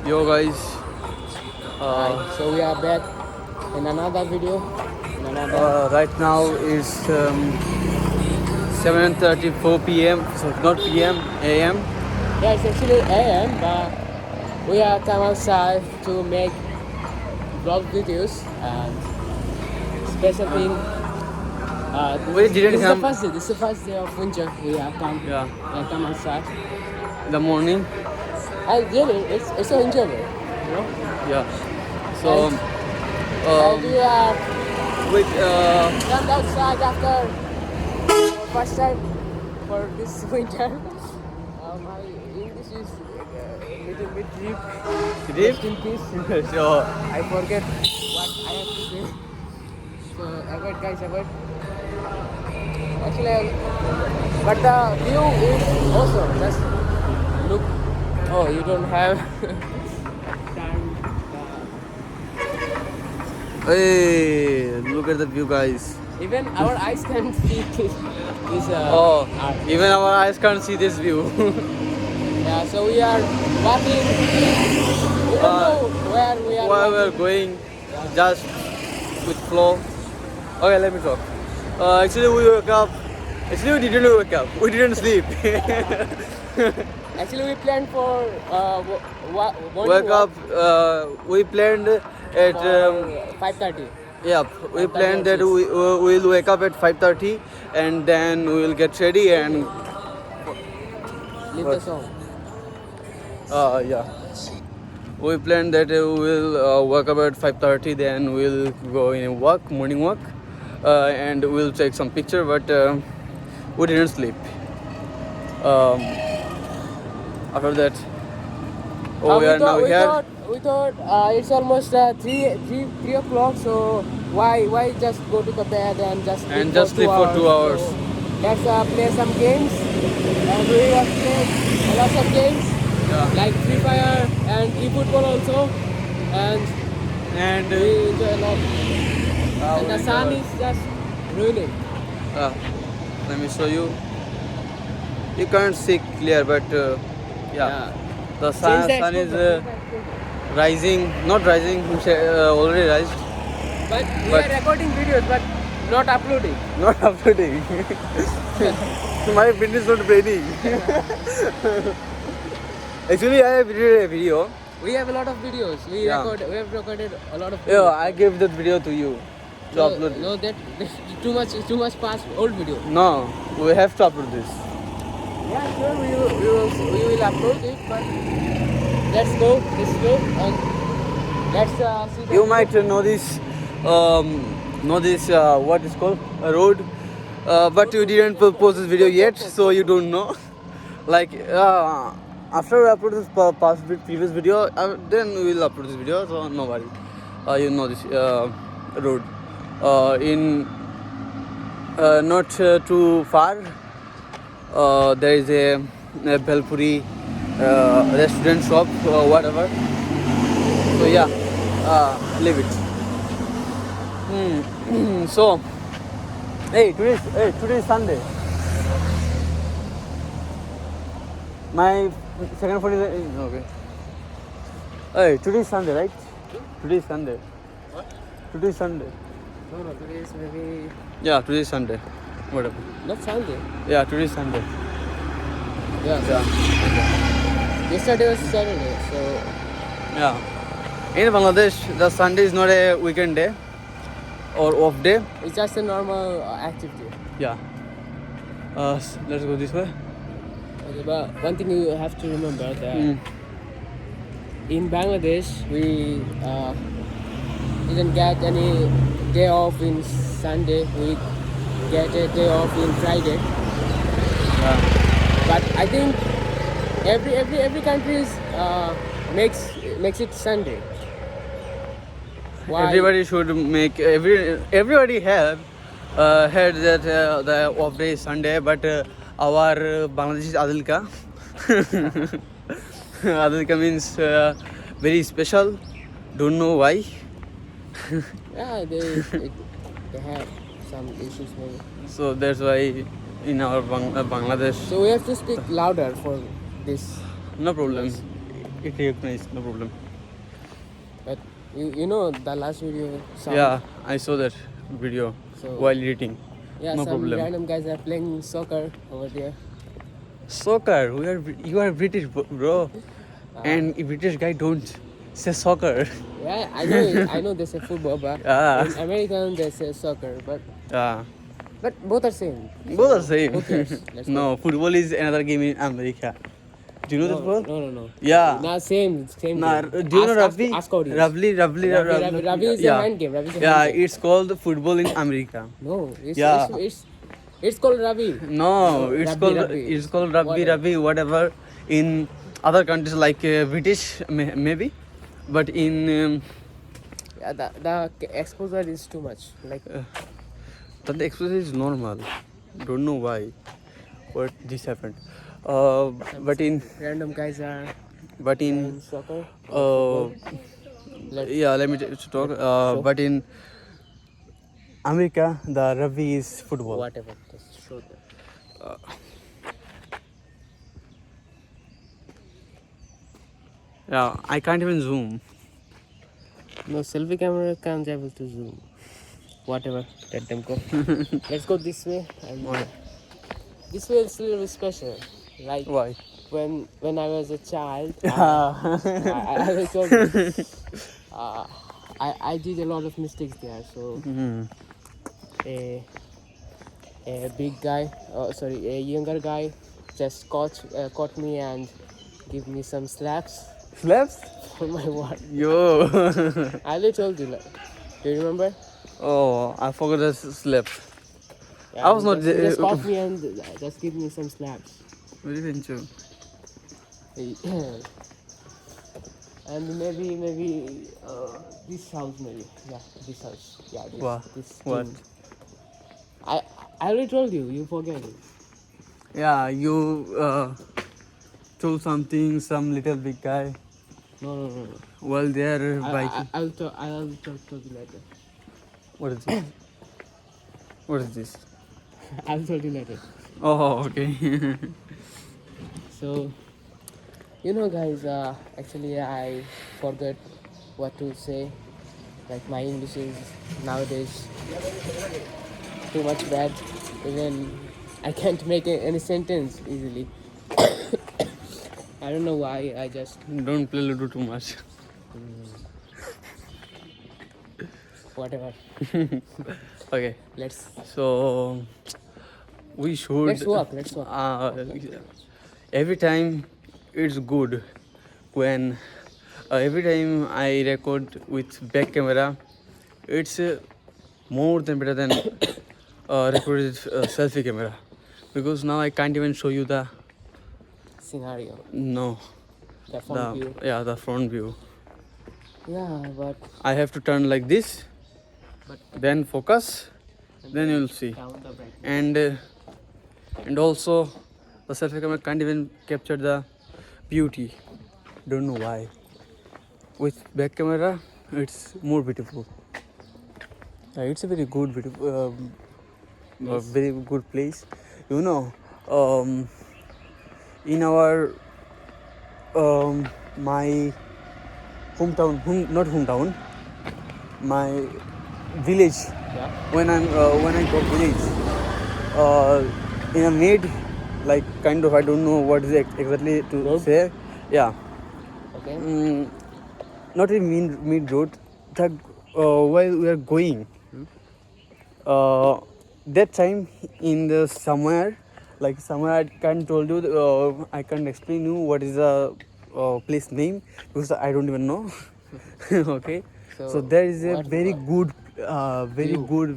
Yo guys, So we are back in another video. right now is 7:34 p.m. So not p.m. a.m. Yeah, it's actually AM, but we are come outside to make vlog videos and special thing. We didn't this is come. the first day. This is the first day of winter. We have come. Yeah, We have come outside. in the morning. And really, it's so enjoyable. You know. Yeah. So And we are with come outside after first time for this winter. My English is a little bit deep. Deep? Rest in peace. so I forget what I have to say. So avoid guys, avoid. Actually, but the view is awesome. Just look. Oh, you don't have time. hey, look at the view, guys. Even our eyes can see this. Oh, Art. even our eyes can't see this view. Yeah, so we are walking. We don't know where we are. While we're walking. going, just with flow. Okay, let me talk. Actually, we woke up. Actually, we didn't wake up. We didn't sleep. Actually, we planned for morning Wake up. walk We planned at. for 5:30. Yeah, we 5:30 planned or that we'll wake up at 5:30 and then we'll get ready and Leave What? the song. yeah. We planned that we'll wake up at 5:30, then we'll go in a walk, morning walk, and we'll take some picture. But we didn't sleep. Um, after that, we are now here. We thought it's almost 3 o'clock, so why just go to the bed and just And sleep just for sleep for 2 hours. So let's play some games, and we have played a lot of games Yeah. like Free Fire and eFootball also, and And we enjoy a lot. And the sun is just ruining. let me show you. You can't see clear, but yeah. The sun, Change the sun is exposure. rising, not rising, already rised, But we but- are recording videos, but not uploading. not uploading. My pen is not braining. Actually, I have edited a video. We have a lot of videos. We Yeah. have recorded a lot of Yeah, videos. I gave that video to you to No, upload. no, that's too much past old video. No, we have to upload this. Yeah, sure, we will upload it, but let's go, and let's see. The You might know this, what is called a road, but you didn't post this video yet, so you don't know. Like after we upload this previous video, then we will upload this video. So no worry, you know this road in not too far. There is a Bhelpuri restaurant shop, whatever. So yeah, leave it. So, today is Sunday. My second phone is okay. Hey, today is Sunday, right? Today is Sunday. What? Today is Sunday. No, today is maybe Yeah, today is Sunday. Whatever. not Sunday. Yeah, today is Sunday. Yeah. Yeah. Yesterday was Saturday, so Yeah. In Bangladesh, the Sunday is not a weekend day or off day. it's just a normal activity. Yeah. Let's go this way. Okay, but one thing you have to remember that Mm. in Bangladesh we didn't get any day off in Sunday. We get a day off in Friday. Yeah. But I think every country is, makes it Sunday. Why? Everybody should make everybody have had that the off day is Sunday, but our Bangladeshi Adilka. Adilka means very special. Don't know why. Yeah, they have some issues maybe. So that's why in our Bangladesh, So we have to speak louder for this. no problem. It recognized, no problem. But you know the last video. Yeah, I saw that video So while editing. yeah, No some problem. random guys are playing soccer over there. Soccer. You are British, bro. And a British guy don't say soccer. Yeah, I know. I know they say football, but Yeah. in American they say soccer. Yeah. But both are same. Both are same. Who cares? Let's No, football is another game in America. Do you know go. that ball? No. Yeah. Nah, same. Nah, Game. do you know Ask- rugby? Ask audience. Rugby Rugby is a hand game. Rugby is a Yeah, hand game. it's called football in America. No, Yeah. it's called rugby. No, it's Rugby. called rugby, whatever. In other countries like British, maybe, but in Yeah, the exposure is too much. Like the exposure is normal. Don't know why, but this happened. But in random guys are in playing soccer. Let's yeah, let me talk. But in America, the rugby is football. whatever. Just show them. Yeah, I can't even zoom. No, selfie camera can't able to zoom. Whatever, let them go. Let's go this way. And Why? this way is a little bit special. Like Why? when I was a child, Yeah. I was told you, I did a lot of mistakes there. So a big guy, a younger guy, just caught me and give me some slaps Slaps? for my work. Yo. I already told you. Like, do you remember? Oh, I forgot the slaps. Yeah, I was not he there. just caught me and just give me some slaps. Very venture. And maybe this house maybe. Yeah, this house. Yeah, this. Wow. This What? thing. I already told you. You forget it. Yeah, you told something, some little big guy. No. While they're biking. I'll talk to you later. What is this? What is this? I'll tell you later. Oh, okay. So, you know, guys. Actually, I forgot what to say. Like my English is nowadays too much bad. Even I can't make any sentence easily. I don't know why. I just Don't play Ludo too much. whatever. Okay. Let's So we should. let's walk. Every time it's good when every time I record with back camera, it's more than better than record with selfie camera, because now I can't even show you the Scenario. the Front view. yeah, the front view. Yeah, but I have to turn like this, but then focus, then you'll see. down the brightness. And also the selfie camera can't even capture the beauty. Don't know why. With back camera, it's more beautiful. It's a very good, very good place. You know, in our my hometown, not hometown, my village. Yeah. When I go village, in a mid, like kind of, I don't know what is exactly to Road? say. Yeah. Okay. Not in mid road. That while we are going, that time in the somewhere I can't told you. I can't explain you what is the place name, because I don't even know. Okay. So there is a very good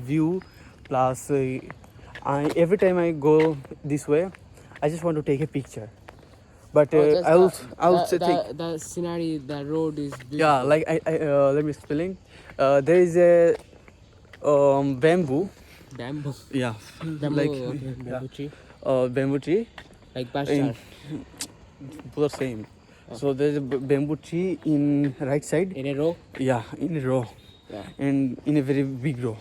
view. Plus, every time I go this way, I just want to take a picture. But Just I'll take. the scenario, the road is beautiful. Yeah, like I let me explain. There is a bamboo. Bamboo. Yeah, Bamboo, like okay, bamboo tree. bamboo tree. Like bastard. Both are same. So there's a bamboo tree in right side. In a row. Yeah, in a row, Yeah. and in a very big row.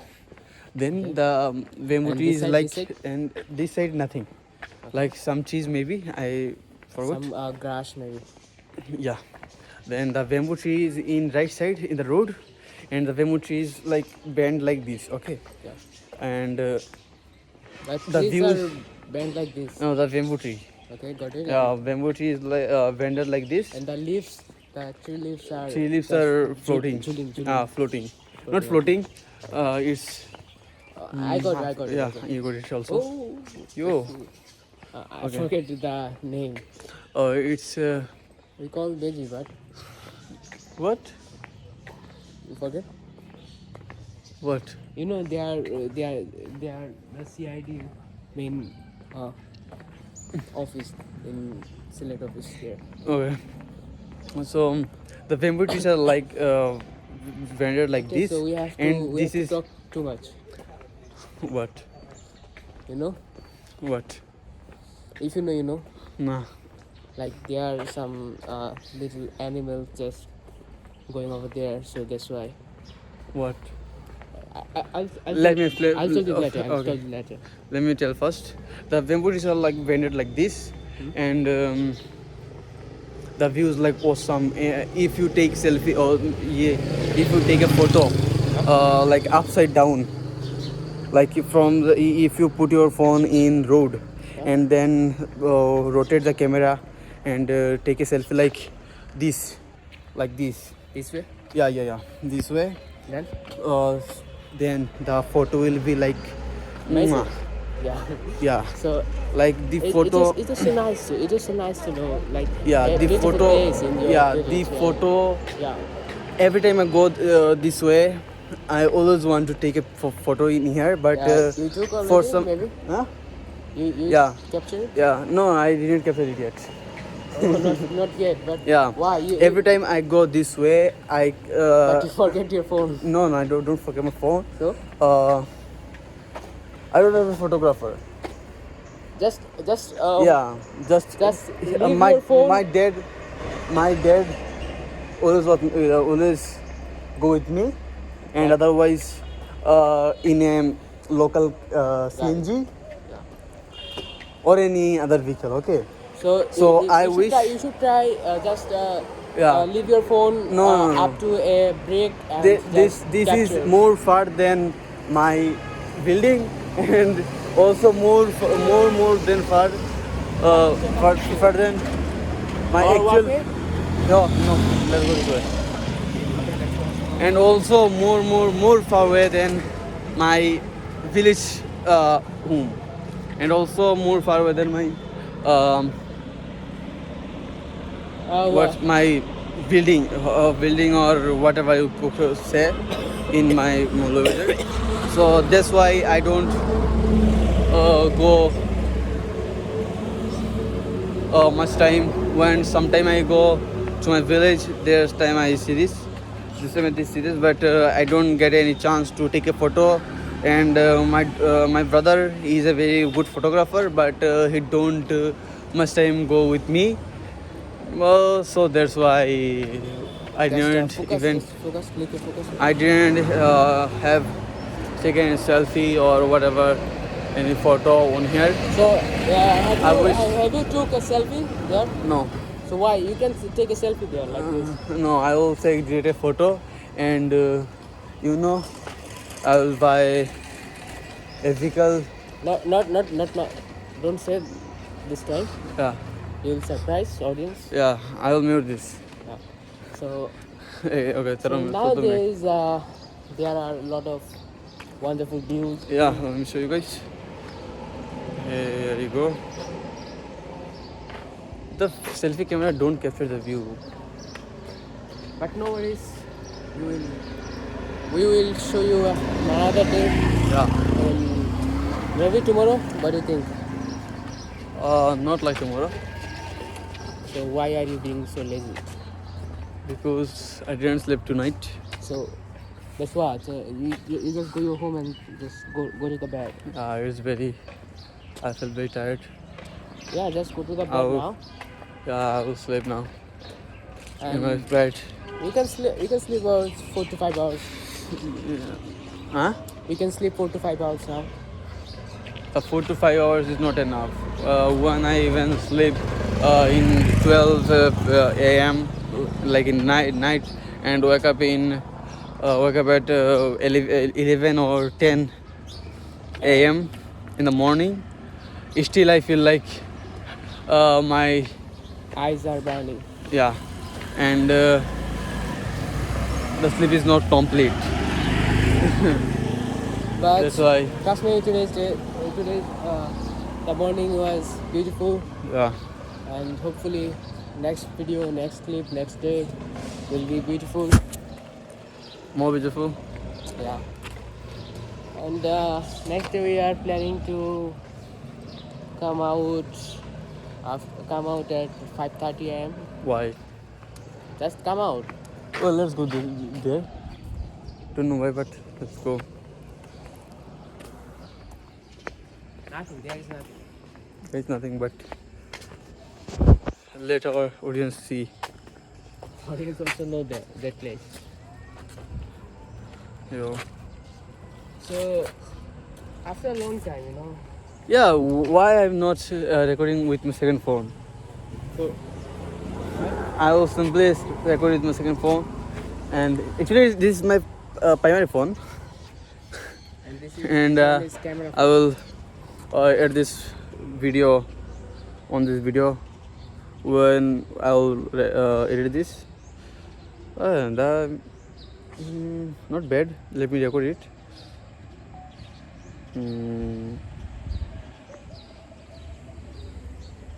Then the bamboo And tree this is side, like, this side? and this side nothing. Like some trees maybe, I forgot. Some grass maybe. Yeah. Then the bamboo tree is in right side in the road, and the bamboo tree is like bent like this. Okay, Yeah. and But The trees views- are bent like this. no, the bamboo tree. Okay, got it. Bamboo tree is like bended like this. And the leaves, the tree leaves are. Tree leaves just are floating. Juling. Floating. Not floating. It's I got it. yeah. I got it. You got it also. Oh. Yo. I forget the name. It's We call veggie, but what? you forget. What? You know they are the CID main office in Select office there. Okay. So the bamboo trees are like bended like Okay, this, so we have to and we this have is to talk too much. what? You know, What? if you know, you know. Nah. Like there are some little animals just going over there, so that's why. What? I'll Let me explain. I'll tell you later. I'll Okay. tell you later. Let me tell first. The bamboo trees are like bended like this, and the view is like awesome. If you take selfie or if you take a photo, like upside down, like if you put your phone in road, and then rotate the camera and take a selfie like this, This way, Yeah. This way. then. Then the photo will be like, Amazing. mwah. Yeah. Yeah, So like the photo. it is so nice. It is so nice to know, like Yeah, a the beautiful photo. place in your Yeah, village, the photo. Yeah. Every time I go this way, I always want to take a photo in here, but You took already, for some, maybe? huh? You Yeah. captured it? Yeah, no, I didn't capture it yet. Oh, not yet, but Yeah. why you Every time I go this way, but you forget your phone. no, I don't forget my phone. So I don't have a photographer. just Yeah, just leave my your phone. my dad always go with me, and otherwise in a local CNG or any other vehicle. Okay. So I you should wish- try, you should try just Yeah. leave your phone No. up to a break and This just is capture. more far than my building, and also more than far than my Or actual. walkway? No, let's go this way. And also more far away than my village home, and also more far away than my what my building or whatever you could say in my village. So that's why I don't go much time. When sometime I go to my village, there's time I see this but I don't get any chance to take a photo. And my brother is a very good photographer, but he don't much time go with me. So that's why I didn't I didn't have taken a selfie or whatever, any photo on here. So I have you took a selfie there? No. So why you can take a selfie there like this? No, I will take a photo, and I will buy a vehicle. Not. Don't say this time. Yeah, You will surprise audience. yeah, I will mute this. Yeah. So, Okay, so Taram, nowadays there are a lot of wonderful views. yeah, let me show you guys. Here you go. The selfie camera don't capture the view. But no worries, we will show you another day. Yeah. Maybe tomorrow. What do you think? Not like tomorrow, So why are you being so lazy? because I didn't sleep tonight. So that's what. You just go your home and just go to the bed. I felt very tired. Yeah, just go to the bed Oh. now. Yeah, I will sleep now in my And bed. you can sleep about 4 to 5 hours. Huh? You can sleep 4 to 5 hours now. 4 to 5 hours is not enough. When I even sleep in 12 a.m. like in night and wake up at 11 or 10 a.m. in the morning, still I feel like my Eyes are burning. yeah, and the sleep is not complete. But That's why trust me, today's the morning was beautiful, yeah. and hopefully next video, next clip, next day will be beautiful. More beautiful. Yeah. And next day we are planning to come out at 5:30 a.m. Why? Just come out. Well, let's go there. Don't know why, but let's go. Nothing. There is nothing. It's nothing but let our audience see. Audience also know that place. You know. So after a long time, Yeah, why I'm not recording with my second phone? So I will simply record with my second phone, and actually this is my primary phone, and this is and this camera. I will add this video on this video when I'll edit this. And not bad. Let me record it.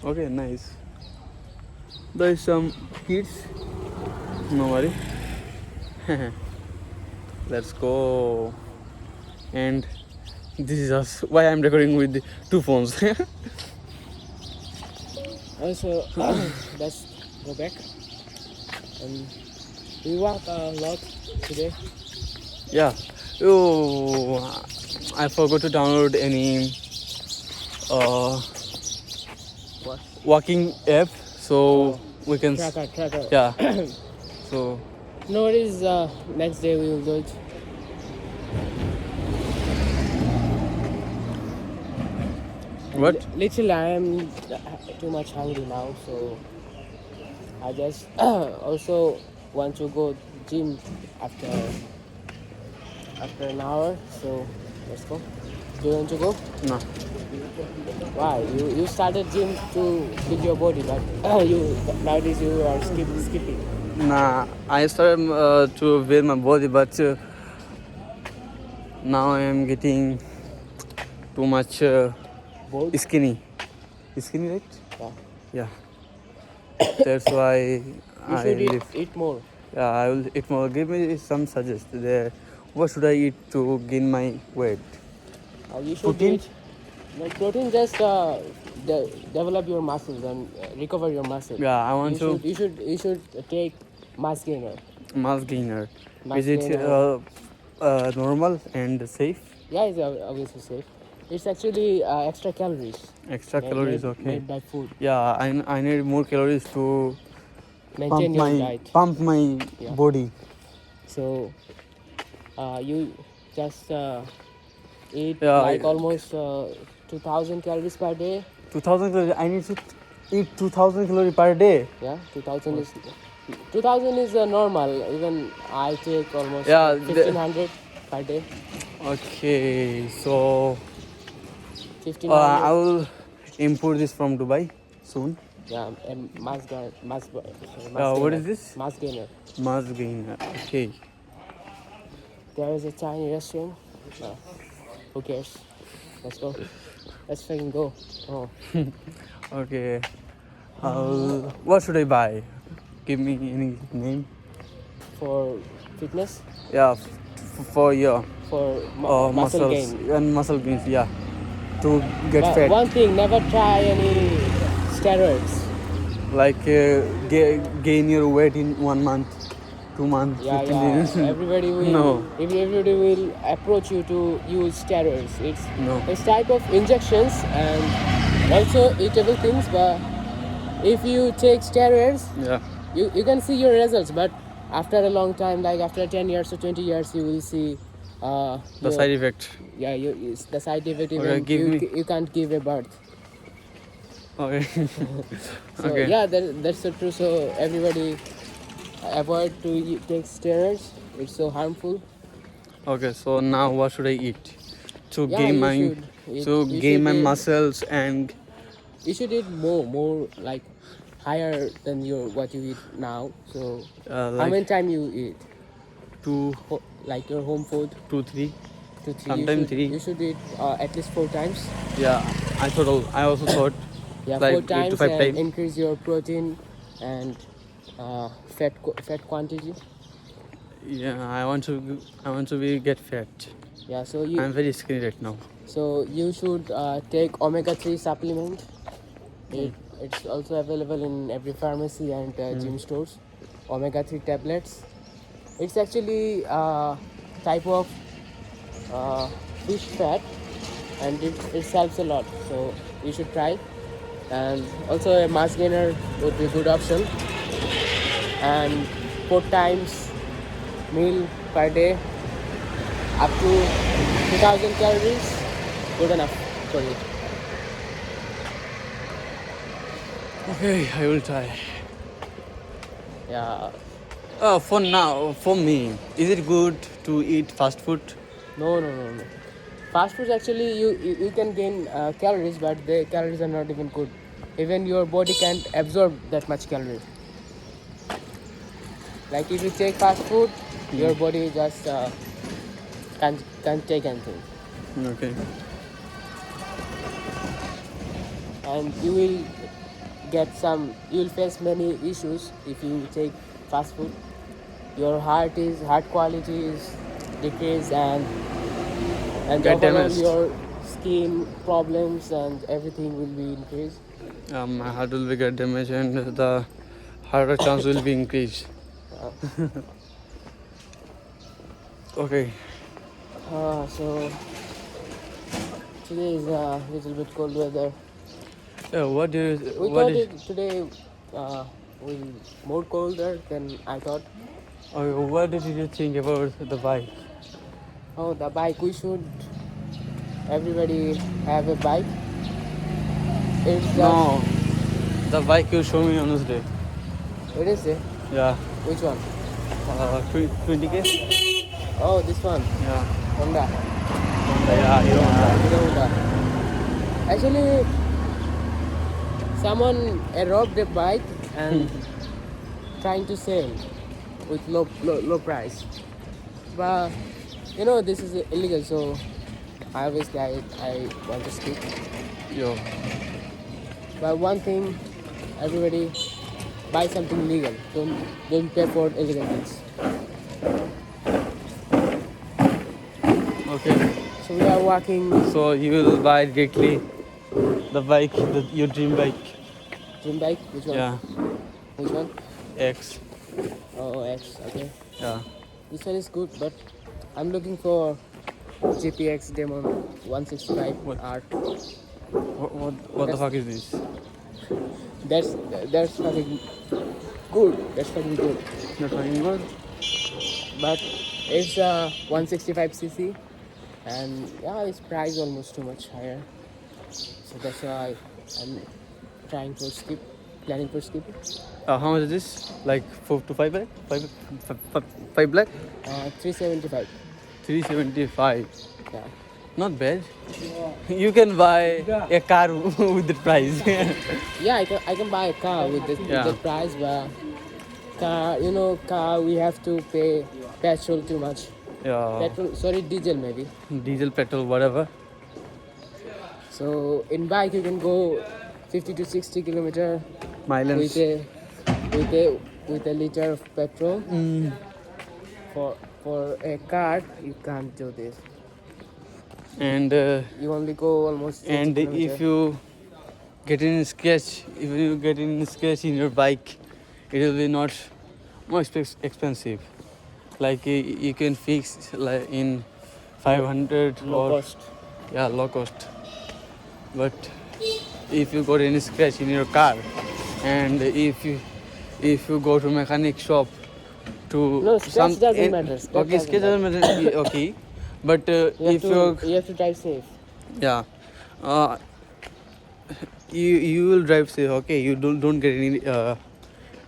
Okay, nice. There is some kids. No worry. Let's go. And this is us. Why I'm recording with the two phones. Also, let's go back. And we walk a lot today. Yeah. Oh, I forgot to download any What? walking app, so we can. Tracker. Yeah. So No worries. Next day we will do it. what? Literally, I am too much hungry now, so I just also want to go gym after an hour. So let's go. Do you want to go? No. Why? You started gym to build your body, but you nowadays you are skipping. Nah. I started to build my body, but now I am getting too much Bold? skinny. Skinny, right? Yeah. Yeah. That's why You I should live. eat more. Yeah, I will eat more. Give me some suggestions there. What should I eat to gain my weight? You should Protein? eat. No, protein just develop your muscles and recover your muscles. Yeah, I want to You should take mass gainer. mass gainer. Mass Is it gainer. normal and safe? Yeah, it's obviously safe. It's actually extra calories. Extra calories, okay. Made by food. Yeah, I need more calories to Maintain your diet. pump my Yeah. body. So you just eat Yeah, like almost 2,000 calories per day. 2,000 calories. I need to eat 2,000 calories per day. Yeah, 2,000 is normal. Even I take almost Yeah, 1,500 per day. Okay, so 1,500. I will import this from Dubai soon. Yeah, and What is this? mass gainer. Mass gainer. Okay. There is a Chinese restaurant. Who cares? Let's go. Let's fucking go. Oh, Okay. What should I buy? Give me any name. for fitness, Yeah, for your for muscle muscles gain. and muscle gains. Yeah, to get But fat. one thing, never try any steroids. Like gain your weight in 1 month, 2 months, Yeah, 15 yeah. days. Everybody will. No. Everybody will approach you to use steroids. No. It's type of injections and also eatable things. But if you take steroids, Yeah. you can see your results. But after a long time, like after 10 years or 20 years, you will see The side effect. Yeah, it's the side effect. Okay, Even give me- you can't give a birth. Okay. So Okay. yeah, that's the truth. So everybody avoid to take steroids. It's so harmful. Okay, so now what should I eat to Yeah, gain you my should eat. You gain should my eat. muscles and You should eat more like higher than your what you eat now. So, how like many time you eat? two, Like your home food? 3, 2, 3. sometimes 3. You should eat at least 4 times. Yeah, I also thought Yeah, like 4 8 to times 5 and times. increase your protein and fat quantity. Yeah, I want to be get fat. Yeah, so I'm very skinny right now. you should take omega-3 supplement. It's also available in every pharmacy and gym stores. Omega-3 tablets. It's actually a type of fish fat, and it helps a lot. So you should try. And also a mass gainer would be a good option. And 4 times meal per day, up to 2000 calories, good enough for you. Okay, I will try. Yeah. For now, for me, is it good to eat fast food? No. Fast foods actually you can gain calories, but the calories are not even good. Even your body can't absorb that much calories. Like if you take fast food, your body just can't take anything, Okay. and you will face many issues if you take fast food. Your heart quality is decreased, and Get overall damaged. your skin problems and everything will be increased. My heart will be get damaged and the heart attack chance will be increased. Okay. So today is a little bit cold weather. What do you? We What thought is? it today will more colder than I thought. Okay, what did you think about the bike? Oh, the bike. We should everybody have a bike. It's just No, the bike you show me on this day. it is it. Yeah. Which one? 20K. Oh, this one. Yeah. Honda. Yeah, Hero Honda. Hero Honda. Actually, someone robbed a bike and trying to sell with low price. But this is illegal, so I want to skip. Yo. But one thing, everybody buy something legal. Don't pay for illegal things. Okay. So we are walking So you will buy directly the bike, your dream bike. dream bike. Which one? Yeah. Which one? X. Oh, X. Okay. Yeah. This one is good, but I'm looking for GPX Demon 165 What? R. What the fuck is this? That's fucking good. That's fucking good. Not fucking good. But it's 165cc, and yeah, its price almost too much higher. So that's why I'm planning for skip. How much is this? Like 4 to 5 lakh? 5 lakh? 375. 375. Yeah. Not bad. You can buy a car with the price. Yeah, I can buy a car with Yeah. the price, but car we have to pay petrol too much. Yeah. Diesel maybe. Diesel, petrol, whatever. So in bike you can go 50 to 60 kilometer Mileage. with a liter of petrol. Mm. For a car you can't do this. And You only go almost 60 and kilometer. if you get in scratch in your bike, it will be not more expensive. Like you can fix like in 500 low or cost. yeah, low cost. But if you got any scratch in your car, and if you go to mechanic shop to No, scratch doesn't matter. Okay, scratch doesn't matter. Okay, but if you have to drive safe. yeah, you will drive safe. Okay, you don't get any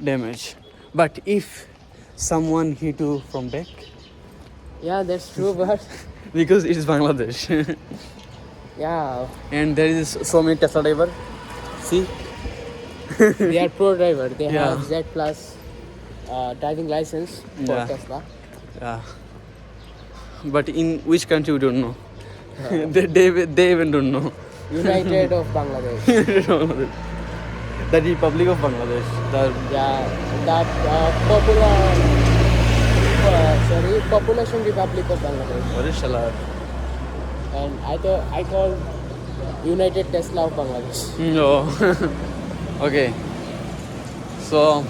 damage. But if someone hit you from back Yeah, that's true, but because it is Bangladesh. yeah, And there is so many Tesla driver. See? they are pro driver. They Yeah. have Z plus driving license for Yeah. Tesla. Yeah. But in which country we don't know. they even don't know. United of Bangladesh. The Republic of Bangladesh. Yeah, that Population Republic of Bangladesh. What is Shala? And I call United Tesla of Bangladesh. No. Okay. So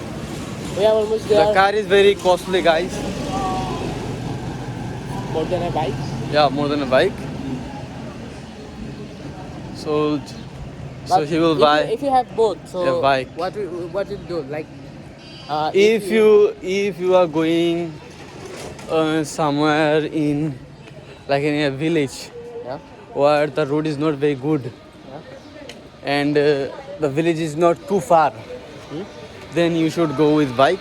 We are almost the there. car is very costly, guys. More than a bike. Yeah, more than a bike. So But he will if buy. if you have both, so a bike. what will you do? Like, If you are going somewhere in like in a village yeah, where the road is not very good yeah. and the village is not too far, then you should go with bike.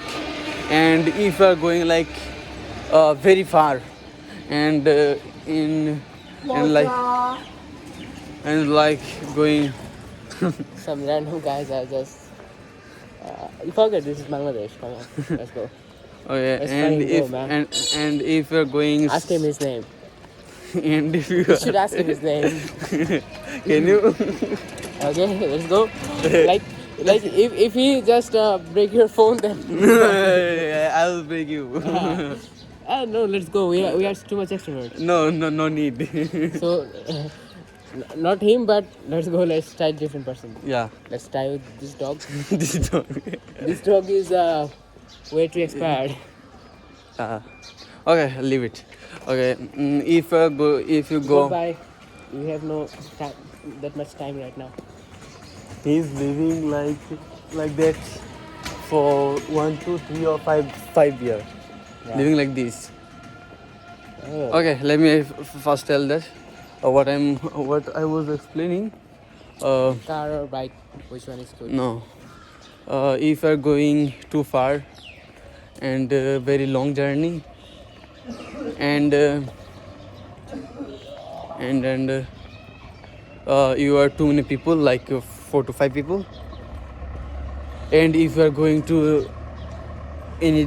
And if you are going like very far and in and like going Some random guys are just. You forget this is Bangladesh. Come on, let's go. okay, Let's and try and go, if man. and if you are going Ask him his name. and if you You should ask him his name. can you Okay, let's go. Like if he just break your phone, then I'll break you. no, let's go. We are too much extroverts. No need. So not him, but let's go. Let's try different person. Yeah. Let's try with this dog. This is not. This dog is way too expired. Okay, leave it. Okay, if you go, Goodbye. We have no time, that much time right now. he's living like that for 1, 2, 3 or 5 years, Yeah. living like this. Oh. Okay, let me first tell that what I was explaining. Car or bike? Which one is good? No, if you're going too far and very long journey and you are too many people, like 4 to 5 people, and if you are going to any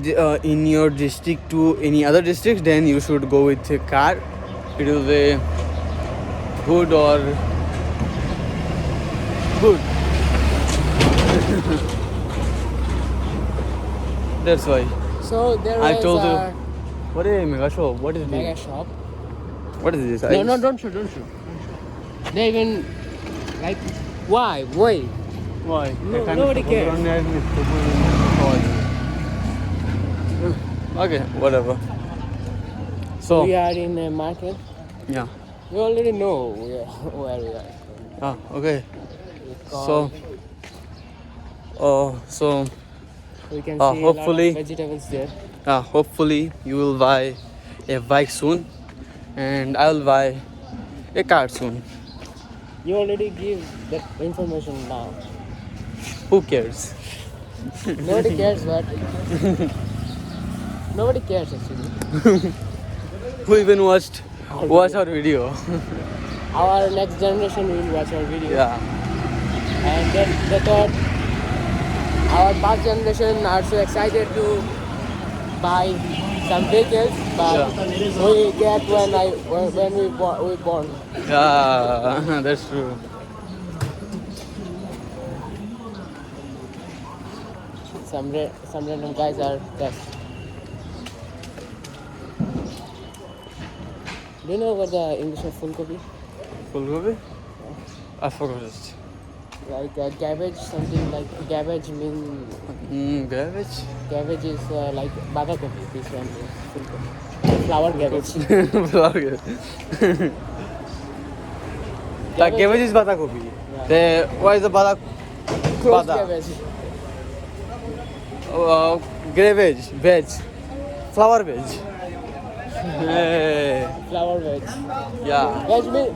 in your district to any other district, then you should go with a car. It will be good or good. That's why So there I is told you. a What is mega shop? What is mega this? shop. What is this? No, don't shoot. They even like why? Why? Why? No, nobody cares. Okay, whatever. So We are in a market. yeah. We already know where we are. Okay. It's So called- we can see hopefully- a lot of vegetables there. hopefully you will buy a bike soon, and I will buy a car soon. You already give that information now. Who cares? Nobody cares, but nobody cares actually. Who even watch our video? Our next generation will watch our video. Yeah. And then they thought our past generation are so excited to buy some vehicles, but we get when we born. Yeah, that's true. Some random guys are just. Do you know what the English of fulgobi? Fulgobi? I forgot it. Like cabbage, something like cabbage mean Garbage? cabbage is like badakobi. This one is fulgobi. Flower cabbage. Flower. The cabbage is batakobi. Yeah. What is the badak? Close Bada. cabbage. Gravage, veg, flower veg. Hey. Flower veg. Yeah.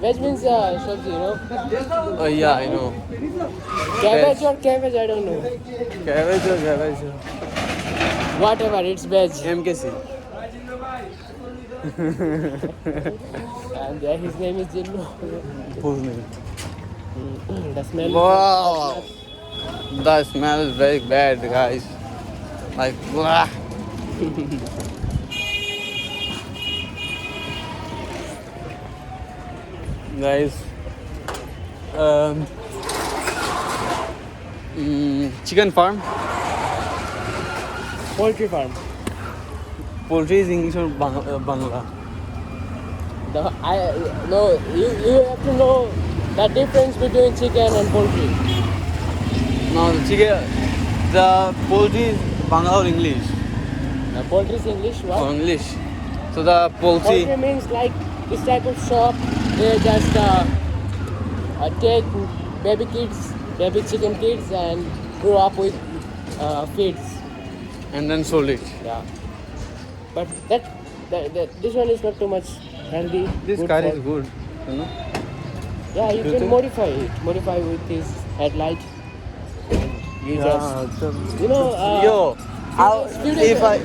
Veg means sabzi, you know. Oh yeah, I know. Cabbage or cabbage, I don't know. Cabbage or cabbage. Whatever, it's veg. MKC. And his name is Jinnu. Whose name? The smell. Wow. The smell is very bad, guys. Like, blah. Guys, chicken farm. Poultry farm. Poultry is English or Bangla? No, you have to know the difference between chicken and poultry. No, the poultry is Bangla or English? The poultry is English, what? Or English. So the poultry. Poultry means like this type of shop. They just take baby chicken kids and grow up with feeds. And then sold it. Yeah. But this one is not too much healthy. This good car for- is good, you know. Yeah, you Do you can think? modify it. Modify with this headlight. You just, you know, Yo, few days if I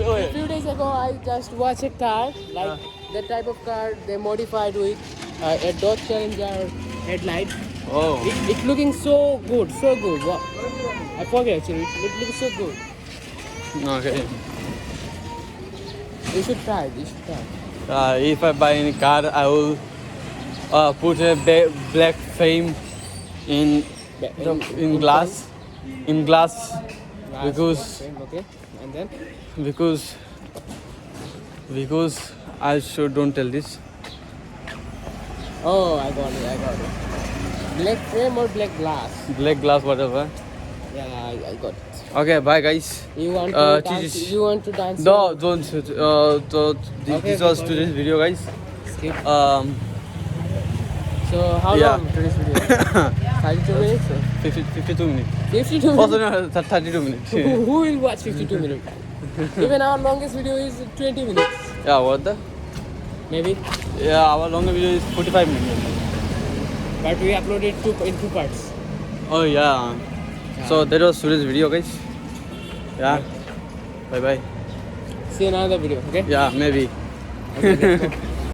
wait. few days ago I just watched a car like that type of car they modified with a Dodge Challenger headlight. Oh, It looking so good, so good. Wow. I forget actually. It looks so good. okay. You should try. You should try. If I buy any car, I will put a black frame in glass, Glass, because okay, and then because I sure don't tell this. oh, I got it. Black frame or black glass? Black glass, whatever. Yeah, I got it. Okay, bye guys. You want to dance? Jesus. You want to dance? No, don't. This was okay. today's video, guys. Skip. So how Yeah. long today's video? 32 minutes? Or? 52 minutes. 52 Also, minutes? no, 32 minutes. Who will watch 52 minutes? Even our longest video is 20 minutes. Yeah, what the? Maybe. Yeah, our longer video is 45 minutes. But we uploaded in two parts. Oh yeah. So that was today's video, guys. Yeah. Bye bye. See you in another video, okay? Yeah, maybe. Okay, let's go.